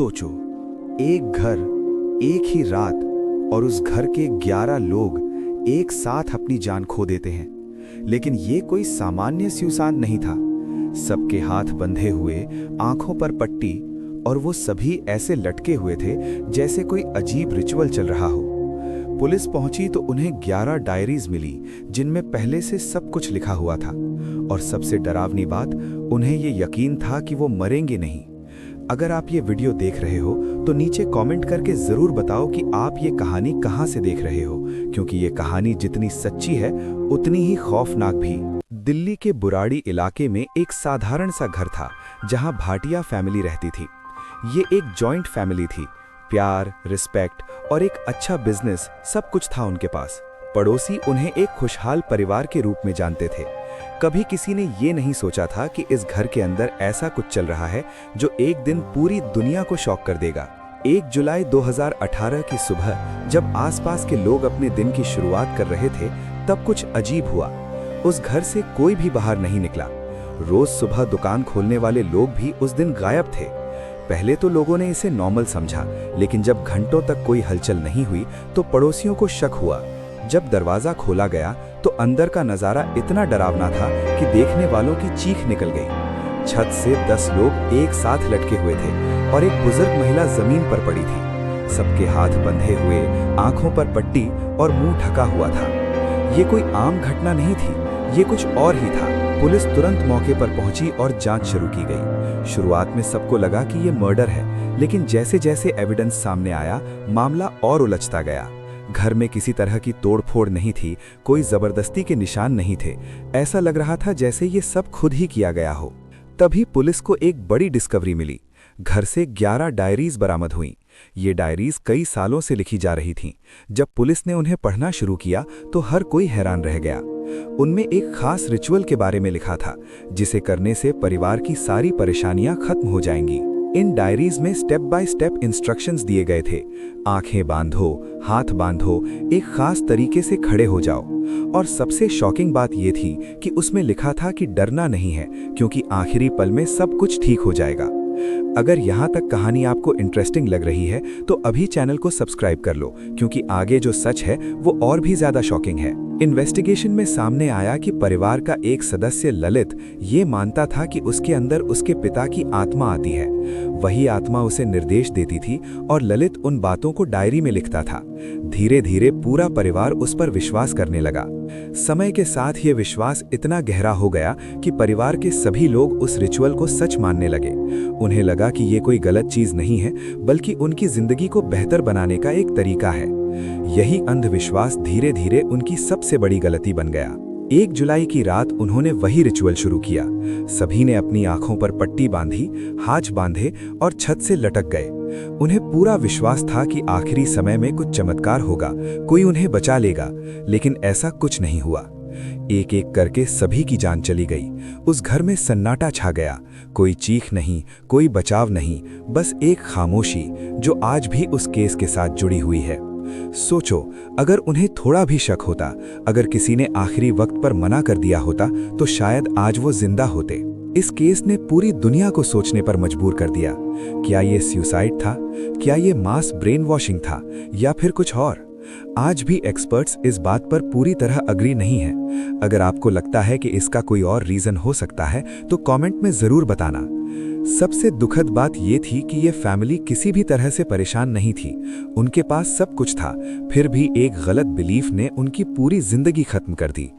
सोचो, एक घर, एक ही रात और उस घर के 11 लोग एक साथ अपनी जान खो देते हैं। लेकिन ये कोई सामान्य सुसाइड नहीं था। सबके हाथ बंधे हुए, आंखों पर पट्टी, और वो सभी ऐसे लटके हुए थे जैसे कोई अजीब रिचुअल चल रहा हो। पुलिस पहुंची तो उन्हें 11 डायरीज मिली जिनमें पहले से सब कुछ लिखा हुआ था। और सबसे डरावनी बात, उन्हें ये यकीन था कि वो मरेंगे नहीं। अगर आप ये वीडियो देख रहे हो तो नीचे कमेंट करके ज़रूर बताओ कि आप ये कहानी कहाँ से देख रहे हो, क्योंकि ये कहानी जितनी सच्ची है उतनी ही खौफनाक भी। दिल्ली के बुराड़ी इलाके में एक साधारण सा घर था जहाँ भाटिया फैमिली रहती थी। ये एक जॉइंट फैमिली थी। प्यार, रिस्पेक्ट और एक अच्छा बिजनेस सब कुछ था उनके पास। पड़ोसी उन्हें एक खुशहाल परिवार के रूप में जानते थे। कभी किसी ने ये नहीं सोचा था कि इस घर के अंदर ऐसा कुछ चल रहा है जो एक दिन पूरी दुनिया को शॉक कर देगा। 1 जुलाई 2018 की सुबह जब आसपास के लोग अपने दिन की शुरुआत कर रहे थे, तब कुछ अजीब हुआ। उस घर से कोई भी बाहर नहीं निकला। रोज सुबह दुकान खोलने वाले लोग भी उस दिन गायब थे। पहले तो लोगों ने इसे नॉर्मल समझा, लेकिन जब घंटों तक कोई हलचल नहीं हुई तो पड़ोसियों को शक हुआ। जब दरवाजा खोला गया तो अंदर का नजारा इतना डरावना था कि देखने वालों की चीख निकल गई। छत से 10 लोग एक साथ लटके हुए थे और एक बुजुर्ग महिला जमीन पर पड़ी थी। सबके हाथ बंधे हुए, आंखों पर पट्टी और मुंह ढका हुआ था। ये कोई आम घटना नहीं थी, ये कुछ और ही था। पुलिस तुरंत मौके पर पहुंची और जांच शुरू की गई। शुरुआत में सबको लगा कि ये मर्डर है, लेकिन जैसे जैसे एविडेंस सामने आया, मामला और उलझता गया। घर में किसी तरह की तोड़फोड़ नहीं थी, कोई जबरदस्ती के निशान नहीं थे। ऐसा लग रहा था जैसे ये सब खुद ही किया गया हो। तभी पुलिस को एक बड़ी डिस्कवरी मिली। घर से 11 डायरीज बरामद हुईं। ये डायरीज कई सालों से लिखी जा रही थीं। जब पुलिस ने उन्हें पढ़ना शुरू किया तो हर कोई हैरान रह गया। उनमें एक खास रिचुअल के बारे में लिखा था, जिसे करने से परिवार की सारी परेशानियां खत्म हो जाएंगी। इन डायरीज में स्टेप बाय स्टेप इंस्ट्रक्शंस दिए गए थे। आंखें बांधो, हाथ बांधो, एक खास तरीके से खड़े हो जाओ। और सबसे शॉकिंग बात यह थी कि उसमें लिखा था कि डरना नहीं है, क्योंकि आखिरी पल में सब कुछ ठीक हो जाएगा। अगर यहाँ तक कहानी आपको इंटरेस्टिंग लग रही है तो अभी चैनल को सब्सक्राइब कर लो, क्योंकि आगे जो सच है वो और भी ज्यादा शॉकिंग है। इन्वेस्टिगेशन में सामने आया कि परिवार का एक सदस्य ललित ये मानता था कि उसके अंदर उसके पिता की आत्मा आती है। वही आत्मा उसे निर्देश देती थी और ललित उन बातों को डायरी में लिखता था। धीरे धीरे पूरा परिवार उस पर विश्वास करने लगा। समय के साथ ये विश्वास इतना गहरा हो गया कि परिवार के सभी लोग उस रिचुअल को सच मानने लगे। उन्हें लगा कि ये कोई गलत चीज नहीं है, बल्कि उनकी जिंदगी को बेहतर बनाने का एक तरीका है। यही अंधविश्वास धीरे धीरे उनकी सबसे बड़ी गलती बन गया। 1 जुलाई की रात उन्होंने वही रिचुअल शुरू किया। सभी ने अपनी आंखों पर पट्टी बांधी, हाथ बांधे और छत से लटक गए। उन्हें पूरा विश्वास था कि आखिरी समय में कुछ चमत्कार होगा, कोई उन्हें बचा लेगा, लेकिन ऐसा कुछ नहीं हुआ। एक एक करके सभी की जान चली गई। उस घर में सन्नाटा छा गया। कोई चीख नहीं, कोई बचाव नहीं, बस एक खामोशी जो आज भी उस केस के साथ जुड़ी हुई है। सोचो, अगर उन्हें थोड़ा भी शक होता, अगर किसी ने आखिरी वक्त पर मना कर दिया होता, तो शायद आज वो जिंदा होते। इस केस ने पूरी दुनिया को सोचने पर मजबूर कर दिया। क्या ये सुसाइड था? क्या ये मास ब्रेन वॉशिंग था, या फिर कुछ और? आज भी एक्सपर्ट्स इस बात पर पूरी तरह अग्री नहीं है। अगर आपको लगता है कि इसका कोई और रीजन हो सकता है तो कमेंट में जरूर बताना। सबसे दुखद बात यह थी कि ये फैमिली किसी भी तरह से परेशान नहीं थी। उनके पास सब कुछ था, फिर भी एक गलत बिलीफ ने उनकी पूरी जिंदगी खत्म कर दी।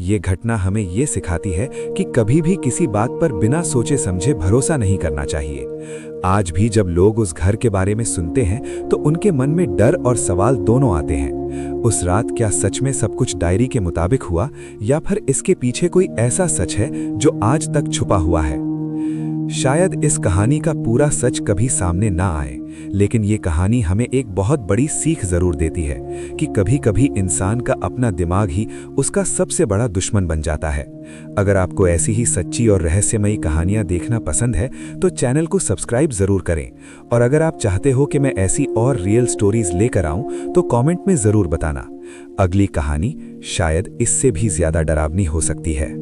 ये घटना हमें ये सिखाती है कि कभी भी किसी बात पर बिना सोचे समझे भरोसा नहीं करना चाहिए। आज भी जब लोग उस घर के बारे में सुनते हैं तो उनके मन में डर और सवाल दोनों आते हैं। उस रात क्या सच में सब कुछ डायरी के मुताबिक हुआ, या फिर इसके पीछे कोई ऐसा सच है जो आज तक छुपा हुआ है? शायद इस कहानी का पूरा सच कभी सामने ना आए, लेकिन ये कहानी हमें एक बहुत बड़ी सीख जरूर देती है कि कभी कभी इंसान का अपना दिमाग ही उसका सबसे बड़ा दुश्मन बन जाता है। अगर आपको ऐसी ही सच्ची और रहस्यमयी कहानियां देखना पसंद है तो चैनल को सब्सक्राइब जरूर करें। और अगर आप चाहते हो कि मैं ऐसी और रियल स्टोरीज लेकर आऊं तो कमेंट में जरूर बताना। अगली कहानी शायद इससे भी ज्यादा डरावनी हो सकती है।